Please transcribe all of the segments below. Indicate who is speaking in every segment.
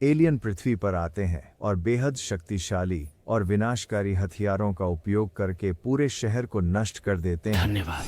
Speaker 1: Alien पृथ्वी पर आते हैं और बेहद शक्तिशाली और विनाशकारी हथियारों का उपयोग करके पूरे शहर को नष्ट कर देते हैं।
Speaker 2: धन्यवाद।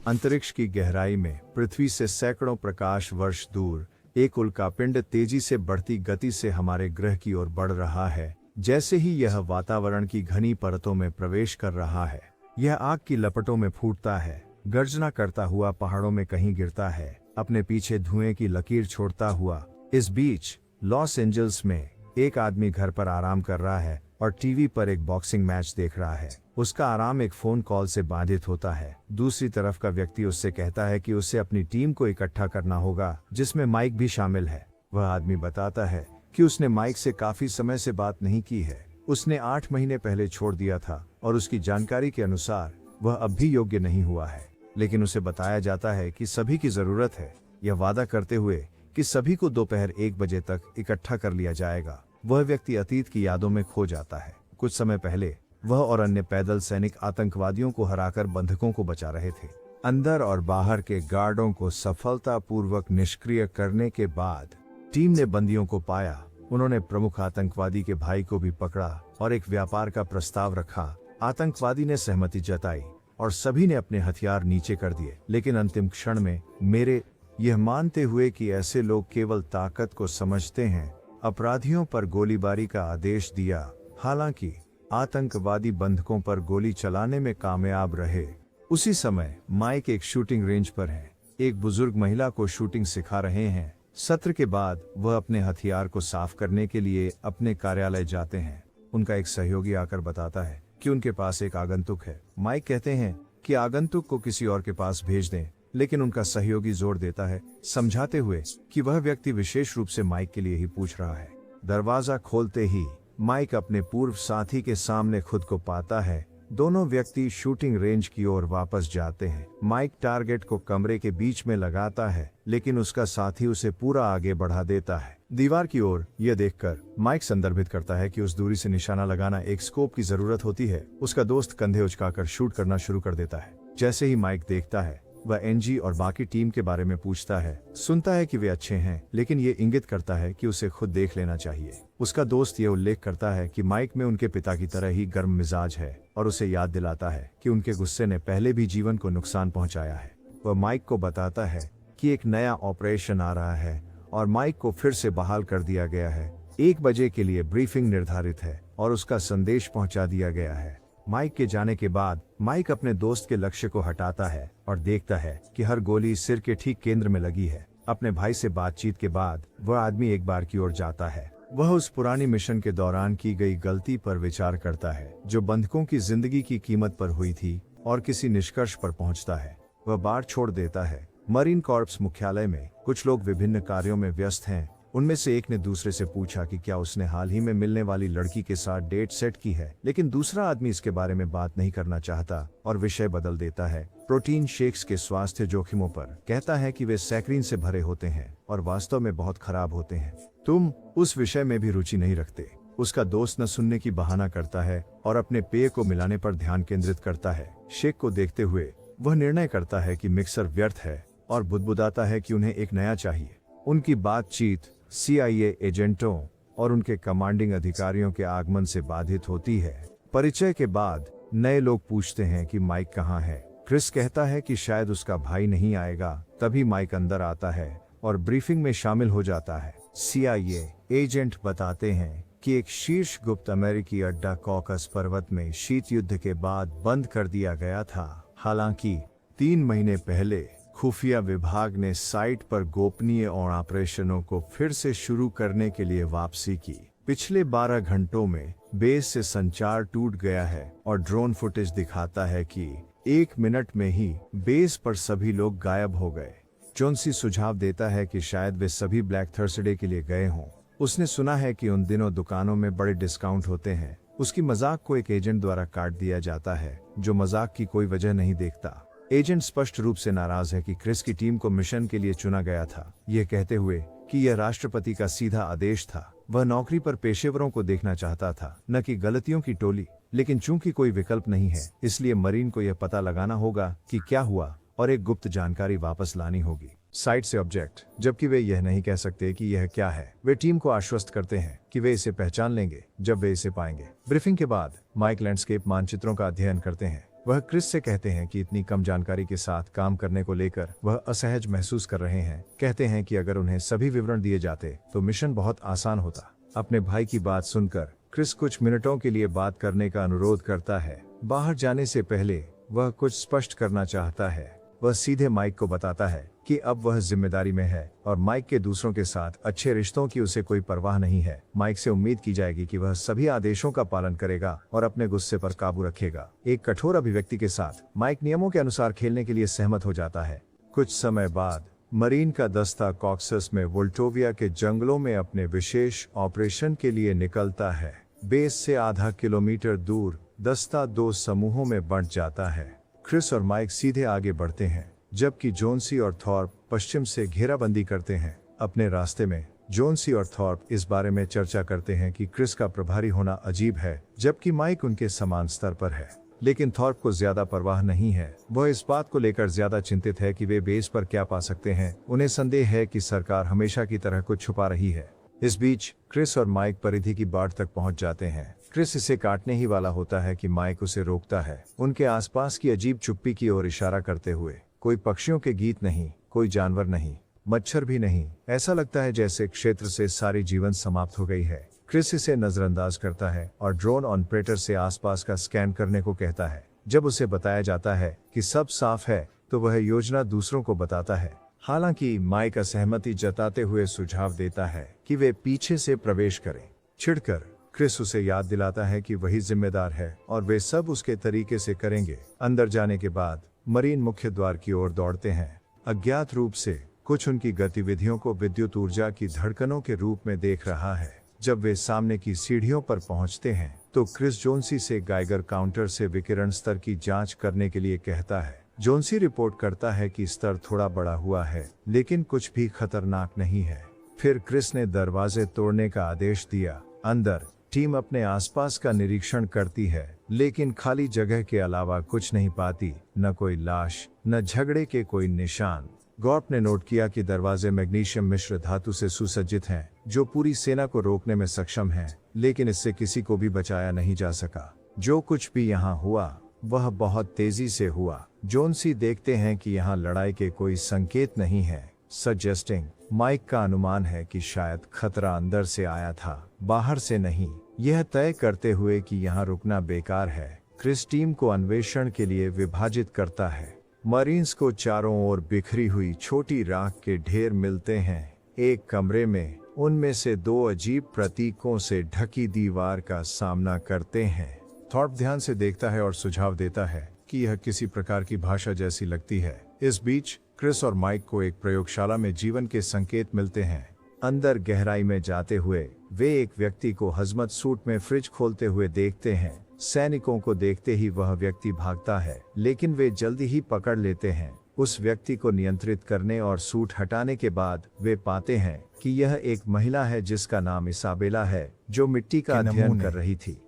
Speaker 1: अंतरिक्ष की गहराई में पृथ्वी से सैकड़ों प्रकाश वर्ष दूर एक उल्कापिंड तेजी से बढ़ती गति से हमारे ग्रह की ओर बढ़ रहा है। जैसे ही यह वातावरण की घनी परतों में प्रवेश कर रहा है, यह आग की लपटों में फूटता है, गर्जना करता हुआ पहाड़ों में कहीं गिरता है, अपने पीछे धुएं की लकीर छोड़ता हुआ। इस बीच लॉस एंजल्स में एक आदमी घर पर आराम कर रहा है और टीवी पर एक बॉक्सिंग मैच देख रहा है। उसका आराम एक फोन कॉल से बाधित होता है। दूसरी तरफ का व्यक्ति उससे कहता है कि उसे अपनी टीम को इकट्ठा करना होगा, जिसमें माइक भी शामिल है। वह आदमी बताता है कि उसने माइक से काफी समय से बात नहीं की है। उसने 8 महीने पहले छोड़ दिया था और उसकी जानकारी के अनुसार वह अब भी योग्य नहीं हुआ है। लेकिन उसे बताया जाता है कि सभी की जरूरत है, यह वादा करते हुए कि सभी को दोपहर 1 बजे तक इकट्ठा कर लिया जाएगा। वह व्यक्ति अतीत की यादों में खो जाता है। कुछ समय पहले वह और अन्य पैदल सैनिक आतंकवादियों को हराकर बंधकों को बचा रहे थे। अंदर और बाहर के गार्डों को सफलतापूर्वक निष्क्रिय करने के बाद टीम ने बंदियों को पाया। उन्होंने प्रमुख आतंकवादी के भाई को भी पकड़ा और एक व्यापार का प्रस्ताव रखा। आतंकवादी ने सहमति जताई और सभी ने अपने हथियार नीचे कर दिए। लेकिन अंतिम क्षण में मेरे यह मानते हुए कि ऐसे लोग केवल ताकत को समझते हैं, अपराधियों पर गोलीबारी का आदेश दिया। हालांकि आतंकवादी बंधकों पर गोली चलाने में कामयाब रहे। उसी समय माइक एक शूटिंग रेंज पर है, एक बुजुर्ग महिला को शूटिंग सिखा रहे हैं। सत्र के बाद वह अपने हथियार को साफ करने के लिए अपने कार्यालय जाते हैं। उनका एक सहयोगी आकर बताता है कि उनके पास एक आगंतुक है। माइक कहते हैं कि आगंतुक को किसी और के पास भेज दें, लेकिन उनका सहयोगी जोर देता है, समझाते हुए कि वह व्यक्ति विशेष रूप से माइक के लिए ही पूछ रहा है। दरवाजा खोलते ही माइक अपने पूर्व साथी के सामने खुद को पाता है। दोनों व्यक्ति शूटिंग रेंज की ओर वापस जाते हैं। माइक टारगेट को कमरे के बीच में लगाता है, लेकिन उसका साथी उसे पूरा आगे बढ़ा देता है। दीवार की ओर यह देखकर माइक संदर्भित करता है कि उस दूरी से निशाना लगाना एक स्कोप की जरूरत होती है। उसका दोस्त कंधे उचकाकर शूट करना शुरू कर देता है। जैसे ही माइक देखता है, वह एनजी और बाकी टीम के बारे में पूछता है। सुनता है कि वे अच्छे हैं, लेकिन ये इंगित करता है कि उसे खुद देख लेना चाहिए। उसका दोस्त ये उल्लेख करता है कि माइक में उनके पिता की तरह ही गर्म मिजाज है और उसे याद दिलाता है कि उनके गुस्से ने पहले भी जीवन को नुकसान पहुंचाया है। वह माइक को बताता है कि एक नया ऑपरेशन आ रहा है और माइक को फिर से बहाल कर दिया गया है। 1 बजे के लिए ब्रीफिंग निर्धारित है और उसका संदेश पहुंचा दिया गया है। माइक के जाने के बाद माइक अपने दोस्त के लक्ष्य को हटाता है और देखता है कि हर गोली सिर के ठीक केंद्र में लगी है। अपने भाई से बातचीत के बाद वह आदमी एक बार की ओर जाता है। वह उस पुरानी मिशन के दौरान की गई गलती पर विचार करता है, जो बंधकों की जिंदगी की कीमत पर हुई थी, और किसी निष्कर्ष पर पहुंचता है। वह बार छोड़ देता है। मरीन कॉर्प्स मुख्यालय में कुछ लोग विभिन्न कार्यों में व्यस्त हैं। उनमें से एक ने दूसरे से पूछा कि क्या उसने हाल ही में मिलने वाली लड़की के साथ डेट सेट की है, लेकिन दूसरा आदमी इसके बारे में बात नहीं करना चाहता और विषय बदल देता है। प्रोटीन शेक्स के स्वास्थ्य जोखिमों पर कहता है कि वे सैकरीन से भरे होते हैं और वास्तव में बहुत खराब होते हैं। तुम उस विषय में भी रुचि नहीं रखते। उसका दोस्त न सुनने की बहाना करता है और अपने पेय को मिलाने पर ध्यान केंद्रित करता है। शेक को देखते हुए वह निर्णय करता है कि मिक्सर व्यर्थ है और बुदबुदाता है कि उन्हें एक नया चाहिए। उनकी बातचीत CIA एजेंटों और उनके कमांडिंग अधिकारियों के आगमन से बाधित होती है। परिचय के बाद नए लोग पूछते हैं कि माइक कहाँ है। क्रिस कहता है कि शायद उसका भाई नहीं आएगा। तभी माइक अंदर आता है और ब्रीफिंग में शामिल हो जाता है। CIA एजेंट बताते हैं कि एक शीर्ष गुप्त अमेरिकी अड्डा कॉकस पर्वत में शीत युद्ध के बाद बंद कर दिया गया था। हालांकि 3 महीने पहले खुफिया विभाग ने साइट पर गोपनीय ऑपरेशनों को फिर से शुरू करने के लिए वापसी की। पिछले 12 घंटों में बेस से संचार टूट गया है और ड्रोन फुटेज दिखाता है कि 1 मिनट में ही बेस पर सभी लोग गायब हो गए। चौंसी सुझाव देता है कि शायद वे सभी ब्लैक थर्सडे के लिए गए हों। उसने सुना है कि उन दिनों दुकानों में बड़े डिस्काउंट होते हैं। उसकी मजाक को एक एजेंट द्वारा काट दिया जाता है, जो मजाक की कोई वजह नहीं देखता। एजेंट स्पष्ट रूप से नाराज है कि क्रिस की टीम को मिशन के लिए चुना गया था, यह कहते हुए कि यह राष्ट्रपति का सीधा आदेश था। वह नौकरी पर पेशेवरों को देखना चाहता था, न कि गलतियों की टोली। लेकिन चूंकि कोई विकल्प नहीं है, इसलिए मरीन को यह पता लगाना होगा कि क्या हुआ और एक गुप्त जानकारी वापस लानी होगी। साइड से ऑब्जेक्ट, जबकि वे यह नहीं कह सकते कि यह क्या है। वे टीम को आश्वस्त करते हैं कि वे इसे पहचान लेंगे जब वे इसे पाएंगे। ब्रीफिंग के बाद माइक लैंडस्केप मानचित्रों का अध्ययन करते हैं। वह क्रिस से कहते हैं कि इतनी कम जानकारी के साथ काम करने को लेकर वह असहज महसूस कर रहे हैं। कहते हैं कि अगर उन्हें सभी विवरण दिए जाते तो मिशन बहुत आसान होता। अपने भाई की बात सुनकर क्रिस कुछ मिनटों के लिए बात करने का अनुरोध करता है। बाहर जाने से पहले वह कुछ स्पष्ट करना चाहता है। वह सीधे माइक को बताता है कि अब वह जिम्मेदारी में है और माइक के दूसरों के साथ अच्छे रिश्तों की उसे कोई परवाह नहीं है। माइक से उम्मीद की जाएगी कि वह सभी आदेशों का पालन करेगा और अपने गुस्से पर काबू रखेगा। एक कठोर अभिव्यक्ति के साथ माइक नियमों के अनुसार खेलने के लिए सहमत हो जाता है। कुछ समय बाद मरीन का दस्ता कॉक्सस में वोल्टोविया के जंगलों में अपने विशेष ऑपरेशन के लिए निकलता है। बेस से आधा किलोमीटर दूर दस्ता 2 समूहों में बंट जाता है। क्रिस और माइक सीधे आगे बढ़ते हैं, जबकि जोन्सी और थॉर्प पश्चिम से घेराबंदी करते हैं। अपने रास्ते में जोन्सी और थॉर्प इस बारे में चर्चा करते हैं कि क्रिस का प्रभारी होना अजीब है, जबकि माइक उनके समान स्तर पर है। लेकिन थॉर्प को ज्यादा परवाह नहीं है। वह इस बात को लेकर ज्यादा चिंतित है कि वे बेस पर क्या पा सकते हैं। उन्हें संदेह है कि सरकार हमेशा की तरह कुछ छुपा रही है। इस बीच क्रिस और माइक परिधि की बाट तक पहुंच जाते हैं। क्रिस इसे काटने ही वाला होता है कि माइक उसे रोकता है, उनके आसपास की अजीब चुप्पी की ओर इशारा करते हुए। कोई पक्षियों के गीत नहीं, कोई जानवर नहीं, मच्छर भी नहीं। ऐसा लगता है जैसे क्षेत्र से सारी जीवन समाप्त हो गई है। क्रिस इसे नजरअंदाज करता है और ड्रोन ऑपरेटर से आसपास का स्कैन करने को कहता है। जब उसे बताया जाता है कि सब साफ है तो वह योजना दूसरों को बताता है। हालांकि माइक असहमति जताते हुए सुझाव देता है कि वे पीछे से प्रवेश करें। चिढ़कर क्रिस उसे याद दिलाता है कि वही जिम्मेदार है और वे सब उसके तरीके से करेंगे। अंदर जाने के बाद मरीन मुख्य द्वार की ओर दौड़ते हैं। अज्ञात रूप से कुछ उनकी गतिविधियों को विद्युत ऊर्जा की धड़कनों के रूप में देख रहा है। जब वे सामने की सीढ़ियों पर पहुंचते हैं तो क्रिस जोन्सी से गाइगर काउंटर से विकिरण स्तर की जांच करने के लिए कहता है। जोन्सी रिपोर्ट करता है कि स्तर थोड़ा बड़ा हुआ है, लेकिन कुछ भी खतरनाक नहीं है। फिर क्रिस ने दरवाजे तोड़ने का आदेश दिया। अंदर टीम अपने आसपास का निरीक्षण करती है, लेकिन खाली जगह के अलावा कुछ नहीं पाती। न कोई लाश, न झगड़े के कोई निशान। गॉर्प ने नोट किया कि दरवाजे मैग्नीशियम मिश्र धातु से सुसज्जित हैं, जो पूरी सेना को रोकने में सक्षम है, लेकिन इससे किसी को भी बचाया नहीं जा सका। जो कुछ भी यहाँ हुआ वह बहुत तेजी से हुआ। जोन्सी देखते हैं कि यहाँ लड़ाई के कोई संकेत नहीं है, सजेस्टिंग माइक का अनुमान है कि शायद खतरा अंदर से आया था, बाहर से नहीं। यह तय करते हुए कि यहाँ रुकना बेकार है, क्रिस टीम को अन्वेषण के लिए विभाजित करता है। मरीन्स को चारों ओर बिखरी हुई छोटी राख के ढेर मिलते हैं। एक कमरे में उनमें से 2 अजीब प्रतीकों से ढकी दीवार का सामना करते हैं। थॉर्प ध्यान से देखता है और सुझाव देता है कि यह किसी प्रकार की भाषा जैसी लगती है। इस बीच क्रिस और माइक को एक प्रयोगशाला में जीवन के संकेत मिलते हैं। अंदर गहराई में जाते हुए वे एक व्यक्ति को हजमत सूट में फ्रिज खोलते हुए देखते हैं। सैनिकों को देखते ही वह व्यक्ति भागता है, लेकिन वे जल्दी ही पकड़ लेते हैं। उस व्यक्ति को नियंत्रित करने और सूट हटाने के बाद वे पाते हैं कि यह एक महिला है जिसका नाम इसाबेला है, जो मिट्टी का अध्ययन कर रही थी।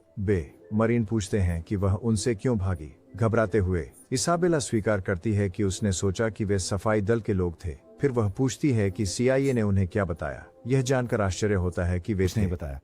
Speaker 1: मरीन पूछते हैं कि वह उनसे क्यों भागी। घबराते हुए इसाबेला स्वीकार करती है कि उसने सोचा कि वे सफाई दल के लोग थे। फिर वह पूछती है कि CIA ने उन्हें क्या बताया। यह जानकर आश्चर्य होता है कि वे नहीं बताया।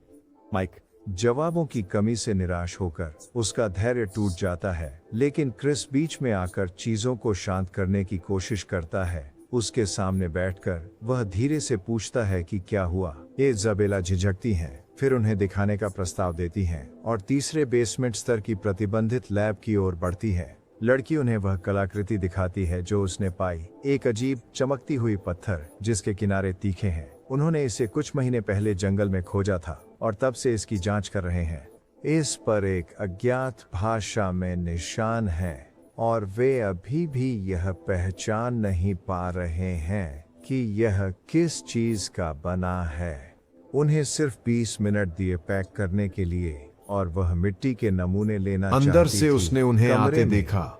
Speaker 1: माइक जवाबों की कमी से निराश होकर उसका धैर्य टूट जाता है, लेकिन क्रिस बीच में आकर चीजों को शांत करने की कोशिश करता है। उसके सामने बैठकर वह धीरे से पूछता है कि क्या हुआ। इसाबेला झिझकती हैं, फिर उन्हें दिखाने का प्रस्ताव देती हैं और तीसरे बेसमेंट स्तर की प्रतिबंधित लैब की ओर बढ़ती है। लड़की उन्हें वह कलाकृति दिखाती है जो उसने पाई, एक अजीब चमकती हुई पत्थर जिसके किनारे तीखे हैं। उन्होंने इसे कुछ महीने पहले जंगल में खोजा था और तब से इसकी जांच कर रहे हैं। इस पर एक अज्ञात भाषा में निशान है और वे अभी भी यह पहचान नहीं पा रहे हैं कि यह किस चीज का बना है। उन्हें सिर्फ 20 मिनट दिए पैक करने के लिए और वह मिट्टी के नमूने लेना चाहती थी।
Speaker 2: अंदर से उसने उन्हें आते देखा।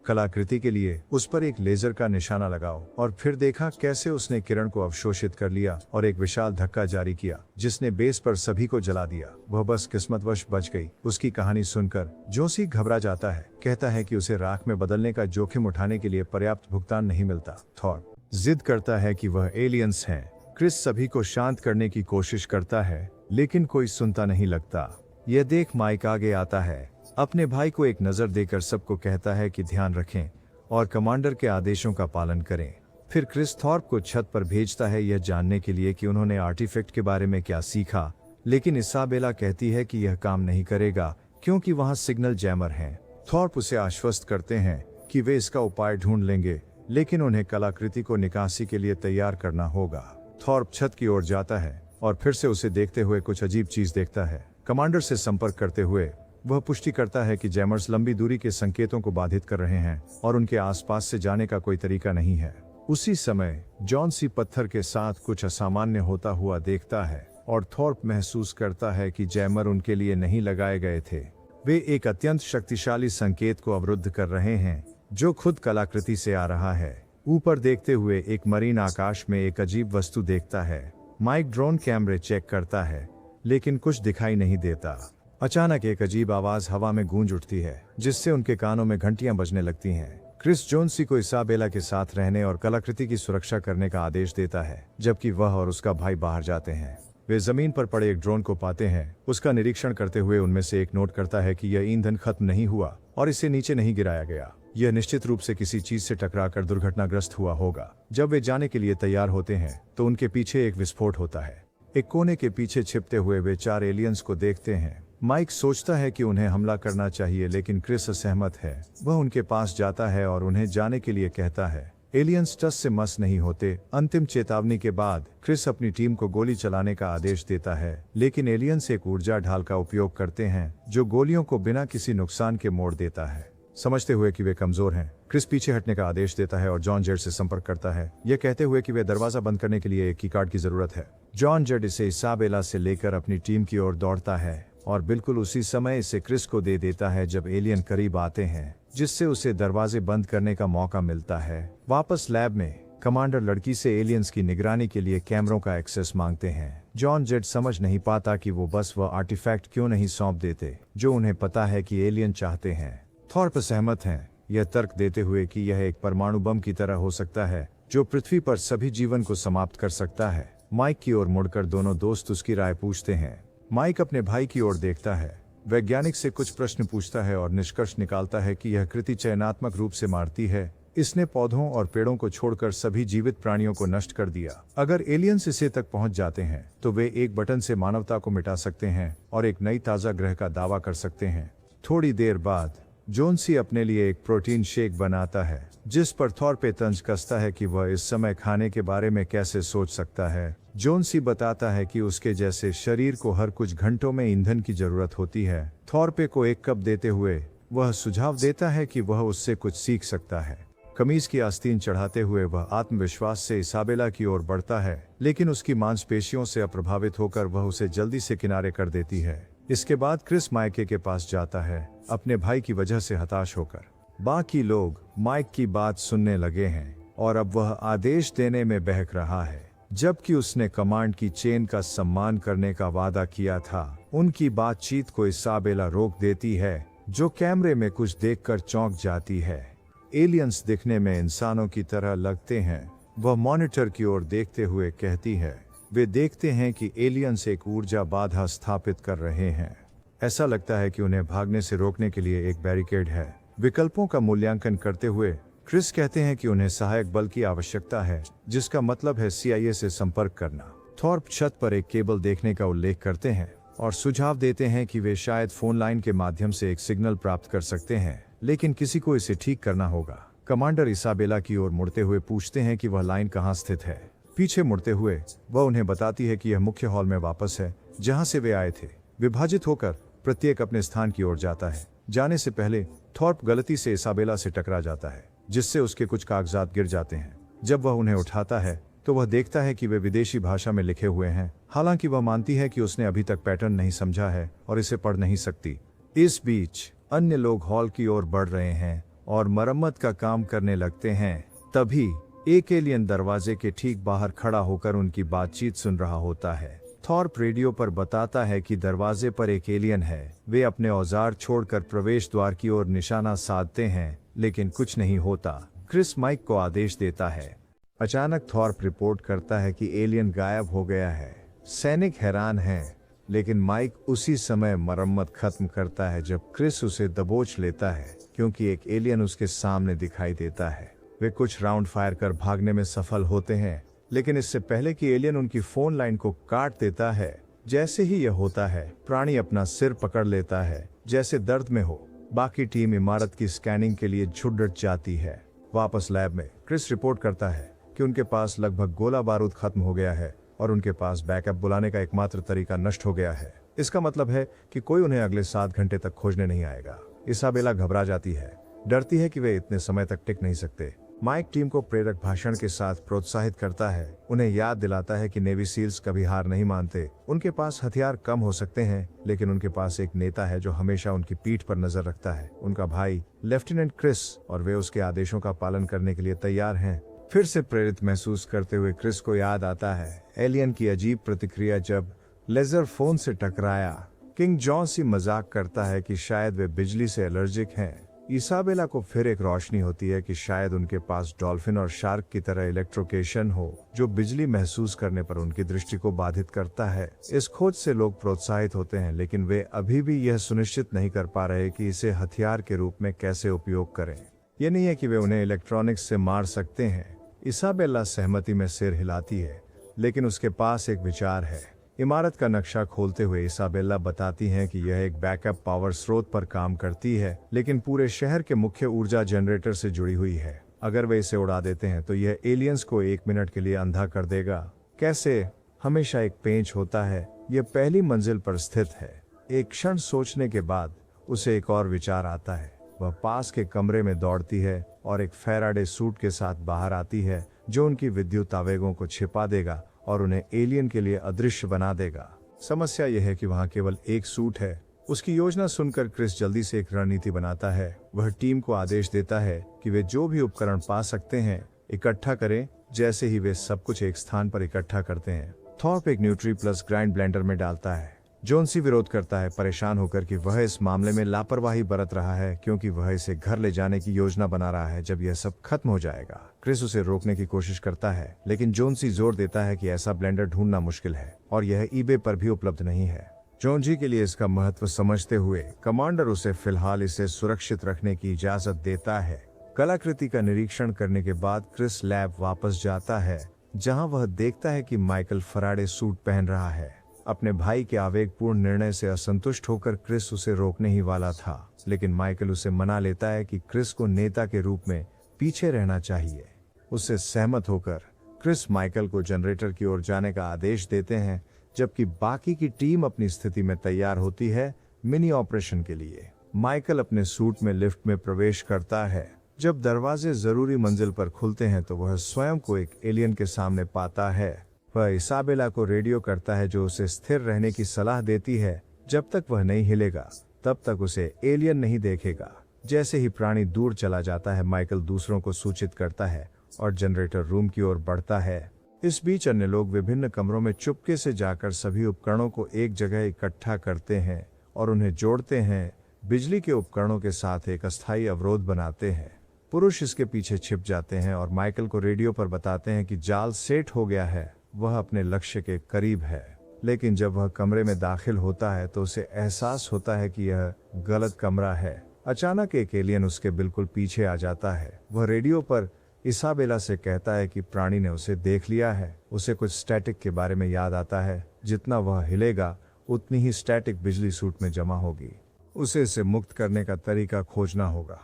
Speaker 1: कलाकृति के लिए उस पर एक लेजर का निशाना लगाओ और फिर देखा कैसे उसने किरण को अवशोषित कर लिया और एक विशाल धक्का जारी किया जिसने बेस पर सभी को जला दिया। वह बस किस्मतवश बच गई। उसकी कहानी सुनकर जोशी घबरा जाता है, कहता है कि उसे राख में बदलने का जोखिम उठाने के लिए पर्याप्त भुगतान नहीं मिलता। थॉर्प जिद करता है कि वह एलियंस हैं। क्रिस सभी को शांत करने की कोशिश करता है, लेकिन कोई सुनता नहीं लगता। यह देख माइक आगे आता है, अपने भाई को एक नजर देकर सबको कहता है कि ध्यान रखें और कमांडर के आदेशों का पालन करें। फिर क्रिस थॉर्प को छत पर भेजता है यह जानने के लिए कि उन्होंने आर्टिफैक्ट के बारे में क्या सीखा, लेकिन इसाबेला कहती है कि यह काम नहीं करेगा क्योंकि वहां सिग्नल जैमर हैं। थॉर्प उसे आश्वस्त करते हैं कि वे इसका उपाय ढूंढ लेंगे, लेकिन उन्हें कलाकृति को निकासी के लिए तैयार करना होगा। थॉर्प छत की ओर जाता है और फिर से उसे देखते हुए कुछ अजीब चीज देखता है। कमांडर से संपर्क करते हुए वह पुष्टि करता है कि जैमर्स लंबी दूरी के संकेतों को बाधित कर रहे हैं और उनके आसपास से जाने का कोई तरीका नहीं है। उसी समय जॉन सी पत्थर के साथ कुछ असामान्य होता हुआ देखता है और थॉर्प महसूस करता है कि जैमर उनके लिए नहीं लगाए गए थे। वे एक अत्यंत शक्तिशाली संकेत को अवरुद्ध कर रहे हैं जो खुद कलाकृति से आ रहा है। ऊपर देखते हुए एक मरीन आकाश में एक अजीब वस्तु देखता है। माइक ड्रोन कैमरे चेक करता है, लेकिन कुछ दिखाई नहीं देता। अचानक एक अजीब आवाज हवा में गूंज उठती है, जिससे उनके कानों में घंटियां बजने लगती हैं। क्रिस जोन्सी को इसाबेला के साथ रहने और कलाकृति की सुरक्षा करने का आदेश देता है, जबकि वह और उसका भाई बाहर जाते हैं। वे जमीन पर पड़े एक ड्रोन को पाते हैं। उसका निरीक्षण करते हुए उनमें से एक नोट करता है कि यह ईंधन खत्म नहीं हुआ और इसे नीचे नहीं गिराया गया। यह निश्चित रूप से किसी चीज से टकराकर दुर्घटनाग्रस्त हुआ होगा। जब वे जाने के लिए तैयार होते हैं तो उनके पीछे एक विस्फोट होता है। एक कोने के पीछे छिपते हुए वे 4 एलियंस को देखते हैं। माइक सोचता है कि उन्हें हमला करना चाहिए, लेकिन क्रिस असहमत है। वह उनके पास जाता है और उन्हें जाने के लिए कहता है। एलियंस टस से मस नहीं होते। अंतिम चेतावनी के बाद क्रिस अपनी टीम को गोली चलाने का आदेश देता है, लेकिन एलियंस एक ऊर्जा ढाल का उपयोग करते हैं जो गोलियों को बिना किसी नुकसान के मोड़ देता है। समझते हुए कि वे कमजोर हैं, क्रिस पीछे हटने का आदेश देता है और जॉन जेड से संपर्क करता है, यह कहते हुए कि वे दरवाजा बंद करने के लिए एक कीकार्ड की जरूरत है। जॉन जेड इसे इसाबेला से लेकर अपनी टीम की ओर दौड़ता है और बिल्कुल उसी समय इसे क्रिस को दे देता है जब एलियन करीब आते हैं, जिससे उसे दरवाजे बंद करने का मौका मिलता है। वापस लैब में कमांडर लड़की से एलियंस की निगरानी के लिए कैमरों का एक्सेस मांगते हैं। जॉन जेड समझ नहीं पाता कि वो बस वह आर्टिफैक्ट क्यों नहीं सौंप देते जो उन्हें पता है कि एलियन चाहते हैं। थॉर्प सहमत हैं, यह तर्क देते हुए कि यह एक परमाणु बम की तरह हो सकता है जो पृथ्वी पर सभी जीवन को समाप्त कर सकता है। माइक की ओर मुड़कर दोनों दोस्त उसकी राय पूछते हैं। माइक अपने भाई की ओर देखता है, वैज्ञानिक से कुछ प्रश्न पूछता है और निष्कर्ष निकालता है कि यह कृति चयनात्मक रूप से मारती है। इसने पौधों और पेड़ों को छोड़कर सभी जीवित प्राणियों को नष्ट कर दिया। अगर एलियंस इसे तक पहुंच जाते हैं तो वे एक बटन से मानवता को मिटा सकते हैं और एक नई ताजा ग्रह का दावा कर सकते हैं। थोड़ी देर बाद जोन्सी अपने लिए एक प्रोटीन शेक बनाता है, जिस पर थॉर्प तंज कसता है कि वह इस समय खाने के बारे में कैसे सोच सकता है। जोन्सी बताता है कि उसके जैसे शरीर को हर कुछ घंटों में ईंधन की जरूरत होती है। थॉर्प को एक कप देते हुए वह सुझाव देता है कि वह उससे कुछ सीख सकता है। कमीज की आस्तीन चढ़ाते हुए वह आत्मविश्वास से इसाबेला की ओर बढ़ता है, लेकिन उसकी मांसपेशियों से अप्रभावित होकर वह उसे जल्दी से किनारे कर देती है। इसके बाद क्रिस माइके के पास जाता है, अपने भाई की वजह से हताश होकर। बाकी लोग माइक की बात सुनने लगे हैं और अब वह आदेश देने में बहक रहा है, जबकि उसने कमांड की चेन का सम्मान करने का वादा किया था। उनकी बातचीत को इसाबेला रोक देती है, जो कैमरे में कुछ देखकर चौंक जाती है। एलियंस दिखने में इंसानों की तरह लगते हैं। वह मॉनिटर की ओर देखते हुए कहती है। वे देखते हैं कि एलियंस एक ऊर्जा बाधा स्थापित कर रहे हैं। ऐसा लगता है कि उन्हें भागने से रोकने के लिए एक बैरिकेड है। विकल्पों का मूल्यांकन करते हुए क्रिस कहते हैं कि उन्हें सहायक बल की आवश्यकता है, जिसका मतलब है CIA से संपर्क करना। थॉर्प छत पर एक केबल देखने का उल्लेख करते हैं और सुझाव देते हैं कि वे शायद फोन लाइन के माध्यम से एक सिग्नल प्राप्त कर सकते हैं, लेकिन किसी को इसे ठीक करना होगा। कमांडर इसाबेला की ओर मुड़ते हुए पूछते हैं कि वह लाइन कहाँ स्थित है। पीछे मुड़ते हुए वह उन्हें बताती है कि यह मुख्य हॉल में वापस है, जहां से वे आए थे। विभाजित होकर प्रत्येक अपने स्थान की ओर जाता है। जाने से पहले थॉर्प गलती से इसाबेला से टकरा जाता है, जिससे उसके कुछ कागजात गिर जाते हैं। जब वह उन्हें उठाता है तो वह देखता है कि वे विदेशी भाषा में लिखे हुए हैं। हालांकि वह मानती है कि उसने अभी तक पैटर्न नहीं समझा है और इसे पढ़ नहीं सकती। इस बीच अन्य लोग हॉल की ओर बढ़ रहे हैं और मरम्मत का काम करने लगते हैं। तभी एक एलियन दरवाजे के ठीक बाहर खड़ा होकर उनकी बातचीत सुन रहा होता है। थॉर्प रेडियो पर बताता है कि दरवाजे पर एक एलियन है। वे अपने औजार छोड़कर प्रवेश द्वार की ओर निशाना साधते हैं, लेकिन कुछ नहीं होता। क्रिस माइक को आदेश देता है, अचानक थॉर्प रिपोर्ट करता है कि एलियन गायब हो गया है। सैनिक हैरान हैं, लेकिन माइक उसी समय मरम्मत खत्म करता है जब क्रिस उसे दबोच लेता है, क्योंकि एक एलियन उसके सामने दिखाई देता है। वे कुछ राउंड फायर कर भागने में सफल होते हैं, लेकिन इससे पहले कि एलियन उनकी फोन लाइन को काट देता है, जैसे ही यह होता है, प्राणी अपना सिर पकड़ लेता है, जैसे दर्द में हो। बाकी टीम इमारत की स्कैनिंग के लिए झुंड जाती है। वापस लैब में क्रिस रिपोर्ट करता है कि उनके पास लगभग गोला बारूद खत्म हो गया है और उनके पास बैकअप बुलाने का एकमात्र तरीका नष्ट हो गया है। इसका मतलब है कि कोई उन्हें अगले 7 घंटे तक खोजने नहीं आएगा। इसाबेला घबरा जाती है, डरती है कि वे इतने समय तक टिक नहीं सकते। माइक टीम को प्रेरक भाषण के साथ प्रोत्साहित करता है, उन्हें याद दिलाता है कि नेवी सील्स कभी हार नहीं मानते। उनके पास हथियार कम हो सकते हैं, लेकिन उनके पास एक नेता है जो हमेशा उनकी पीठ पर नजर रखता है, उनका भाई लेफ्टिनेंट क्रिस, और वे उसके आदेशों का पालन करने के लिए तैयार हैं। फिर से प्रेरित महसूस करते हुए क्रिस को याद आता है एलियन की अजीब प्रतिक्रिया जब लेजर फोन से टकराया। किंग जॉन सी मजाक करता है कि शायद वे बिजली से एलर्जिक हैं। इसाबेला को फिर एक रोशनी होती है कि शायद उनके पास डॉल्फिन और शार्क की तरह इलेक्ट्रोकेशन हो, जो बिजली महसूस करने पर उनकी दृष्टि को बाधित करता है। इस खोज से लोग प्रोत्साहित होते हैं, लेकिन वे अभी भी यह सुनिश्चित नहीं कर पा रहे कि इसे हथियार के रूप में कैसे उपयोग करें। यह नहीं है कि वे उन्हें इलेक्ट्रॉनिक्स से मार सकते हैं। इसाबेला सहमति में सिर हिलाती है, लेकिन उसके पास एक विचार है। इमारत का नक्शा खोलते हुए इसाबेला बताती हैं कि यह एक बैकअप पावर स्रोत पर काम करती है, लेकिन पूरे शहर के मुख्य ऊर्जा जनरेटर से जुड़ी हुई है। अगर वे इसे उड़ा देते हैं तो यह एलियंस को 1 मिनट के लिए अंधा कर देगा। कैसे? हमेशा एक पेंच होता है। यह पहली मंजिल पर स्थित है। एक क्षण सोचने के बाद उसे एक और विचार आता है। वह पास के कमरे में दौड़ती है और एक फैराडे सूट के साथ बाहर आती है, जो उनकी विद्युत आवेगों को छिपा देगा और उन्हें एलियन के लिए अदृश्य बना देगा। समस्या यह है कि वहां केवल एक सूट है। उसकी योजना सुनकर क्रिस जल्दी से एक रणनीति बनाता है। वह टीम को आदेश देता है कि वे जो भी उपकरण पा सकते हैं इकट्ठा करें। जैसे ही वे सब कुछ एक स्थान पर इकट्ठा करते हैं, थॉर्प एक न्यूट्री प्लस ग्राइंड ब्लेंडर में डालता है। जोन्सी विरोध करता है, परेशान होकर कि वह इस मामले में लापरवाही बरत रहा है, क्योंकि वह इसे घर ले जाने की योजना बना रहा है जब यह सब खत्म हो जाएगा। क्रिस उसे रोकने की कोशिश करता है, लेकिन जोन्सी जोर देता है कि ऐसा ब्लेंडर ढूंढना मुश्किल है और यह ईबे पर भी उपलब्ध नहीं है। जोन्सी के लिए इसका महत्व समझते हुए कमांडर उसे फिलहाल इसे सुरक्षित रखने की इजाजत देता है। कलाकृति का निरीक्षण करने के बाद क्रिस लैब वापस जाता है, जहाँ वह देखता है कि माइकल फराडे सूट पहन रहा है। अपने भाई के आवेगपूर्ण निर्णय से असंतुष्ट होकर क्रिस उसे रोकने ही वाला था, लेकिन माइकल उसे मना लेता है कि क्रिस को नेता के रूप में पीछे रहना चाहिए। उससे सहमत होकर क्रिस माइकल को जनरेटर की ओर जाने का आदेश देते हैं, जबकि बाकी की टीम अपनी स्थिति में तैयार होती है मिनी ऑपरेशन के लिए। माइकल अपने सूट में लिफ्ट में प्रवेश करता है। जब दरवाजे जरूरी मंजिल पर खुलते हैं तो वह स्वयं को एक एलियन के सामने पाता है। वह इसाबेला को रेडियो करता है, जो उसे स्थिर रहने की सलाह देती है। जब तक वह नहीं हिलेगा तब तक उसे एलियन नहीं देखेगा। जैसे ही प्राणी दूर चला जाता है, माइकल दूसरों को सूचित करता है और जनरेटर रूम की ओर बढ़ता है। इस बीच अन्य लोग विभिन्न कमरों में चुपके से जाकर सभी उपकरणों को एक जगह इकट्ठा करते हैं और उन्हें जोड़ते हैं। बिजली के उपकरणों के साथ एक अस्थायी अवरोध बनाते हैं। पुरुष इसके पीछे छिप जाते हैं और माइकल को रेडियो पर बताते हैं कि जाल सेट हो गया है, वह अपने लक्ष्य के करीब है। लेकिन जब वह कमरे में दाखिल होता है तो उसे एहसास होता है कि यह गलत कमरा है। अचानक एक एलियन उसके बिल्कुल पीछे आ जाता है। वह रेडियो पर इसाबेला से कहता है कि प्राणी ने उसे देख लिया है। उसे कुछ स्टैटिक के बारे में याद आता है। जितना वह हिलेगा उतनी ही स्टैटिक बिजली सूट में जमा होगी। उसे इसे मुक्त करने का तरीका खोजना होगा।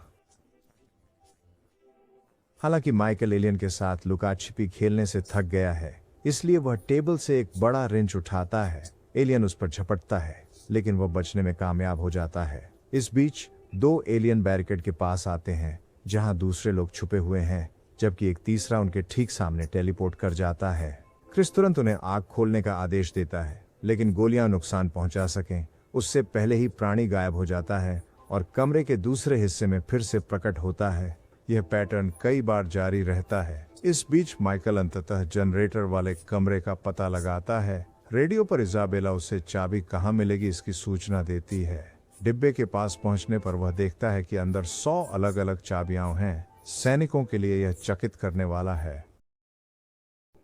Speaker 1: हालांकि माइकल एलियन के साथ लुका छिपी खेलने से थक गया है, इसलिए वह टेबल से एक बड़ा रिंच उठाता है। एलियन उस पर झपटता है, लेकिन वह बचने में कामयाब हो जाता है। इस बीच 2 एलियन बैरिकेड के पास आते हैं, जहां दूसरे लोग छुपे हुए हैं, जबकि एक तीसरा उनके ठीक सामने टेलीपोर्ट कर जाता है। क्रिस तुरंत उन्हें आग खोलने का आदेश देता है, लेकिन गोलियां नुकसान पहुंचा सकें उससे पहले ही प्राणी गायब हो जाता है और कमरे के दूसरे हिस्से में फिर से प्रकट होता है। यह पैटर्न कई बार जारी रहता है। इस बीच माइकल अंततः जनरेटर वाले कमरे का पता लगाता है। रेडियो पर इसाबेला उसे चाबी कहाँ मिलेगी इसकी सूचना देती है। डिब्बे के पास पहुंचने पर वह देखता है कि अंदर 100 अलग अलग चाबियां हैं। सैनिकों के लिए यह चकित करने वाला है।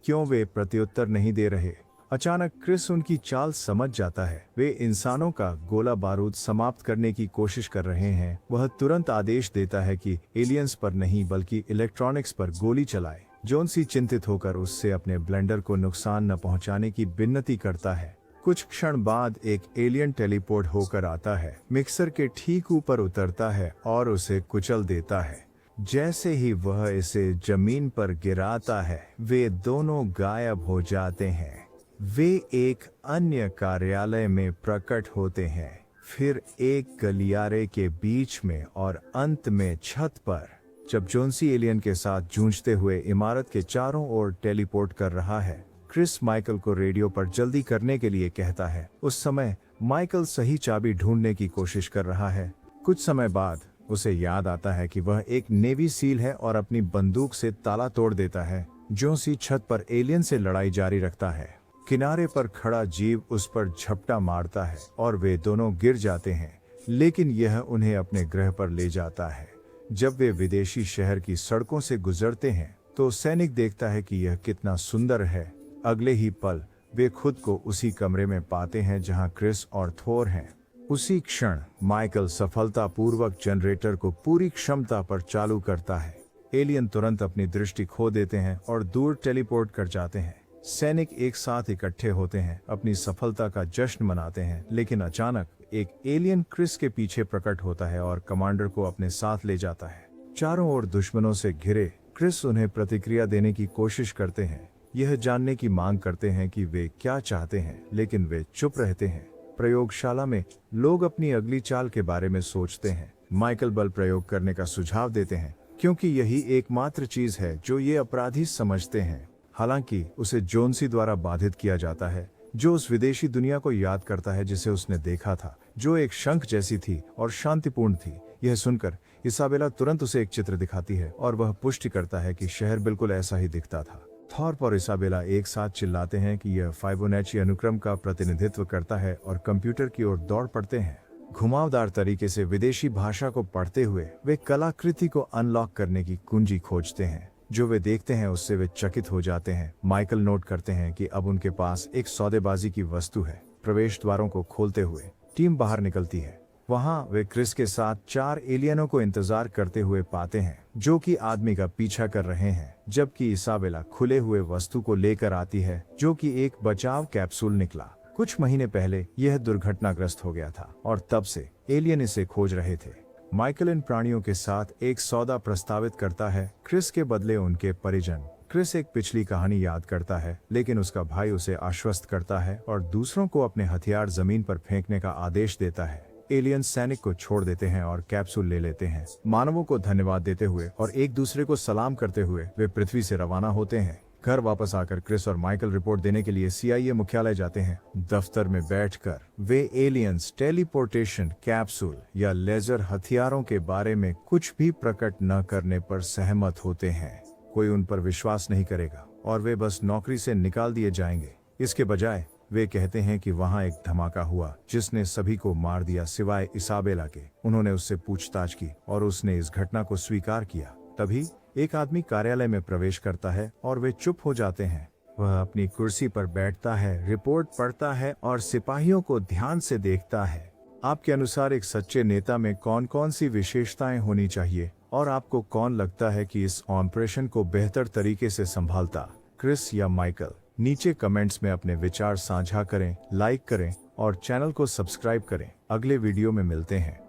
Speaker 1: क्यों वे प्रत्युत्तर नहीं दे रहे? अचानक क्रिस उनकी चाल समझ जाता है। वे इंसानों का गोला बारूद समाप्त करने की कोशिश कर रहे हैं। वह तुरंत आदेश देता है कि एलियंस पर नहीं बल्कि इलेक्ट्रॉनिक्स पर गोली चलाए। जोन्सी चिंतित होकर उससे अपने ब्लेंडर को नुकसान न पहुंचाने की विनती करता है। कुछ क्षण बाद एक एलियन टेलीपोर्ट होकर आता है, मिक्सर के ठीक ऊपर उतरता है और उसे कुचल देता है। जैसे ही वह इसे जमीन पर गिराता है, वे दोनों गायब हो जाते हैं। वे एक अन्य कार्यालय में प्रकट होते हैं, फिर एक गलियारे के बीच में और अंत में छत पर। जब जोन्सी एलियन के साथ जूझते हुए इमारत के चारों ओर टेलीपोर्ट कर रहा है, क्रिस माइकल को रेडियो पर जल्दी करने के लिए कहता है। उस समय माइकल सही चाबी ढूंढने की कोशिश कर रहा है। कुछ समय बाद उसे याद आता है कि वह एक नेवी सील है और अपनी बंदूक से ताला तोड़ देता है। जोन्सी छत पर एलियन से लड़ाई जारी रखता है। किनारे पर खड़ा जीव उस पर झपटा मारता है और वे दोनों गिर जाते हैं, लेकिन यह उन्हें अपने ग्रह पर ले जाता है। जब वे विदेशी शहर की सड़कों से गुजरते हैं तो सैनिक देखता है कि यह कितना सुंदर है। अगले ही पल वे खुद को उसी कमरे में पाते हैं जहां क्रिस और थोर हैं। उसी क्षण माइकल सफलतापूर्वक जनरेटर को पूरी क्षमता पर चालू करता है। एलियन तुरंत अपनी दृष्टि खो देते हैं और दूर टेलीपोर्ट कर जाते हैं। सैनिक एक साथ इकट्ठे होते हैं, अपनी सफलता का जश्न मनाते हैं, लेकिन अचानक एक एलियन क्रिस के पीछे प्रकट होता है और कमांडर को अपने साथ ले जाता है। चारों ओर दुश्मनों से घिरे क्रिस उन्हें प्रतिक्रिया देने की कोशिश करते हैं, यह जानने की मांग करते हैं कि वे क्या चाहते हैं, लेकिन वे चुप रहते हैं। प्रयोगशाला में लोग अपनी अगली चाल के बारे में सोचते हैं। माइकल बल प्रयोग करने का सुझाव देते हैं, क्योंकि यही एकमात्र चीज है जो ये अपराधी समझते हैं। हालांकि उसे जोन्सी द्वारा बाधित किया जाता है, जो उस विदेशी दुनिया को याद करता है जिसे उसने देखा था, जो एक शंख जैसी थी और शांतिपूर्ण थी। यह सुनकर इसाबेला तुरंत उसे एक चित्र दिखाती है और वह पुष्टि करता है कि शहर बिल्कुल ऐसा ही दिखता था। थॉर्प और इसाबेला एक साथ चिल्लाते हैं कि यह फाइबोनैची अनुक्रम का प्रतिनिधित्व करता है और कंप्यूटर की ओर दौड़ पड़ते हैं। घुमावदार तरीके से विदेशी भाषा को पढ़ते हुए वे कलाकृति को अनलॉक करने की कुंजी खोजते हैं। जो वे देखते हैं उससे वे चकित हो जाते हैं। माइकल नोट करते हैं कि अब उनके पास एक सौदेबाजी की वस्तु है। प्रवेश द्वारों को खोलते हुए टीम बाहर निकलती है। वहां वे क्रिस के साथ 4 एलियनों को इंतजार करते हुए पाते हैं, जो कि आदमी का पीछा कर रहे हैं, जबकि इसाबेला खुले हुए वस्तु को लेकर आती है, जो कि एक बचाव कैप्सूल निकला। कुछ महीने पहले यह दुर्घटनाग्रस्त हो गया था और तब से एलियन इसे खोज रहे थे। माइकल इन प्राणियों के साथ एक सौदा प्रस्तावित करता है, क्रिस के बदले उनके परिजन। क्रिस एक पिछली कहानी याद करता है, लेकिन उसका भाई उसे आश्वस्त करता है और दूसरों को अपने हथियार जमीन पर फेंकने का आदेश देता है। एलियन सैनिक को छोड़ देते हैं और कैप्सूल ले लेते हैं। मानवों को धन्यवाद देते हुए और एक दूसरे को सलाम करते हुए वे पृथ्वी से रवाना होते हैं। घर वापस आकर क्रिस और माइकल रिपोर्ट देने के लिए CIA मुख्यालय जाते हैं। दफ्तर में बैठकर वे एलियंस, टेलीपोर्टेशन, कैप्सूल या लेजर हथियारों के बारे में कुछ भी प्रकट न करने पर सहमत होते हैं। कोई उन पर विश्वास नहीं करेगा और वे बस नौकरी से निकाल दिए जाएंगे। इसके बजाय वे कहते हैं कि वहां एक धमाका हुआ जिसने सभी को मार दिया सिवाय इसाबेला के। उन्होंने उससे पूछताछ की और उसने इस घटना को स्वीकार किया। तभी एक आदमी कार्यालय में प्रवेश करता है और वे चुप हो जाते हैं। वह अपनी कुर्सी पर बैठता है, रिपोर्ट पढ़ता है और सिपाहियों को ध्यान से देखता है। आपके अनुसार एक सच्चे नेता में कौन कौन सी विशेषताएं होनी चाहिए और आपको कौन लगता है कि इस ऑपरेशन को बेहतर तरीके से संभालता, क्रिस या माइकल? नीचे कमेंट्स में अपने विचार साझा करें, लाइक करें और चैनल को सब्सक्राइब करें। अगले वीडियो में मिलते हैं।